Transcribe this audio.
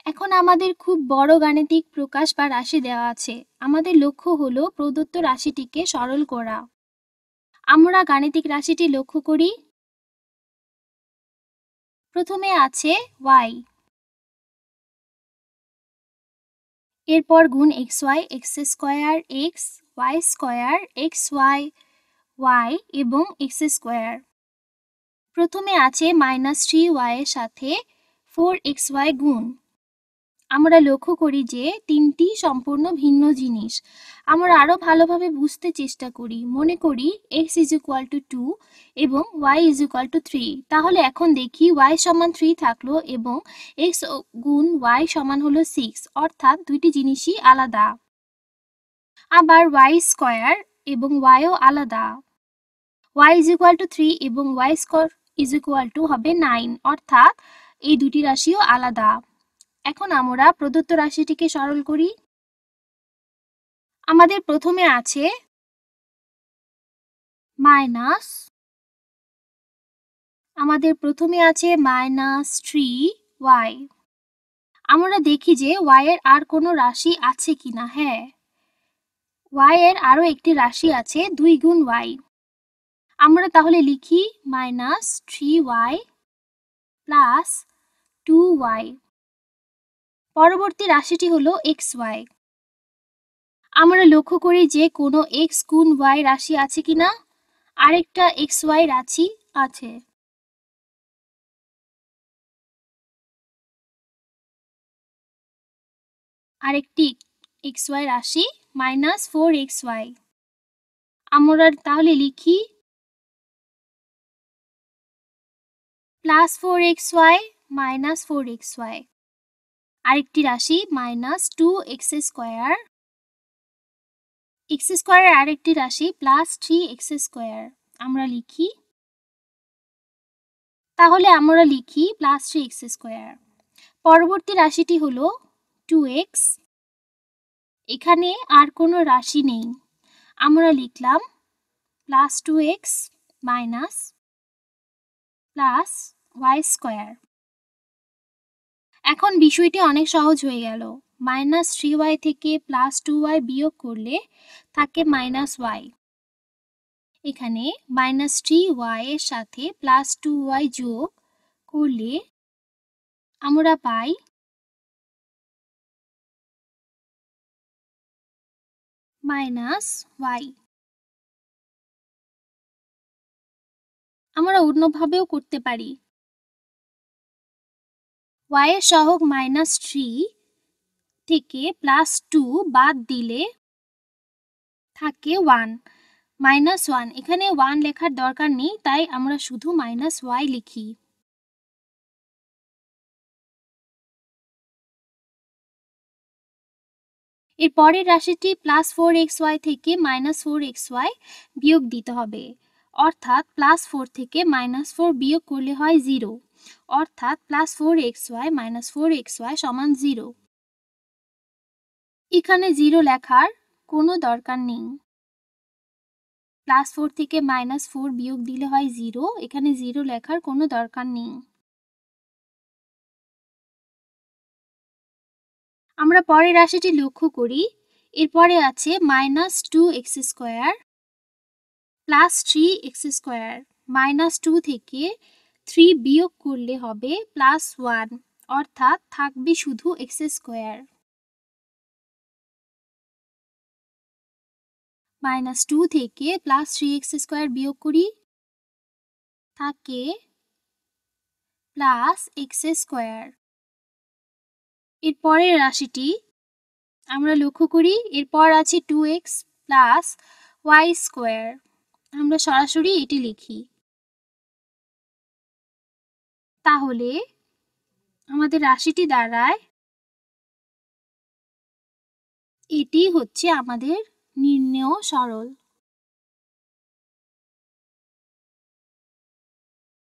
এখন আমাদের খুব বড় গাণিতিক প্রকাশ বা রাশি দেওয়া আছে। আমাদের লক্ষ্য হলো প্রদত্ত রাশিটিকে সরল করা। আমরা গাণিতিক রাশিটি লক্ষ্য করি। প্রথমে আছে y, এরপর গুণ xy, x square x, y square xy, y এবং x স্কয়ার। প্রথমে আছে -3y এর সাথে 4xy গুণ। আমরা লক্ষ্য করি যে তিনটি সম্পূর্ণ ভিন্ন জিনিস। আমরা আরো ভালোভাবে বুঝতে চেষ্টা করি। মনে করি x = 2 এবং y = 3। তাহলে এখন দেখি y সমান 3 থাকলো এবং x গুণ y সমান হলো 6, অর্থাৎ দুইটি জিনিসই আলাদা। আবার y স্কয়ার এবং y ও আলাদা। y = 3 এবং y স্কয়ার হবে 9, অর্থাৎ এই দুটি রাশিও আলাদা। এখন আমরা প্রদত্ত রাশিটিকে সরল করি। আমাদের প্রথমে আছে -3y। আমরা দেখি যে y এর আর কোনো রাশি আছে কিনা। হ্যাঁ, y এর আরো একটি রাশি আছে, 2 গুণ y। আমরা তাহলে লিখি -3y প্লাস 2y। পরবর্তী রাশিটি হলো xy। আমরা লক্ষ্য করি যে কোনো x গুণ y রাশি আছে কিনা। আরেকটা xy রাশি আছে। আরেকটি xy রাশি -4xy। আমরা তাহলে লিখি +4xy -4xy। আরেকটি রাশি -2x স্কয়ার। x স্কয়ারের আরেকটি রাশি +3x স্কয়ার। আমরা লিখি +3x স্কয়ার। পরবর্তী রাশিটি হলো 2x। এখানে আর কোনো রাশি নেই। আমরা লিখলাম +2x +y স্কয়ার। এখন বিষয়টি অনেক সহজ হয়ে গেল। -3y থেকে +2y বিয়োগ করলে থাকে -y। এখানে -3y এর সাথে +2y যোগ করলে আমরা পাই -y। আমরা অন্যভাবেও করতে পারি। y এর সহগ -3 থেকে +2 বাদ দিলে থাকে 1। -1, এখানে 1 লেখার দরকার নেই, তাই আমরা শুধু -y লিখি। এর পরের রাশিটি +4xy থেকে -4xy বিয়োগ দিতে হবে, অর্থাৎ +4 থেকে -4 বিয়োগ করলে হয় 0, অর্থাৎ +4xy -4xy সমান 0। এখানে 0 লেখার কোনো দরকার নেই। +4 থেকে -4 বিয়োগ দিলে হয় 0, এখানে 0 লেখার কোনো দরকার নেই। আমরা পরের রাশিটি লক্ষ্য করি। এরপরে আছে -2x স্কয়ার +3x স্কয়ার। -2 থেকে 3 বিয়োগ করলে হবে +1, অর্থাৎ থাকবে শুধু x স্কয়ার। -2 থেকে +3x স্কয়ার বিয়োগ করি, থাকে +x স্কয়ার। এর পরের রাশিটি আমরা লক্ষ্য করি। এরপর আছে 2x +y স্কয়ার। আমরা সরাসরি এটি লিখি। তাহলে আমাদের রাশিটি দাঁড়ায়, এটি হচ্ছে আমাদের নির্ণেয় সরল।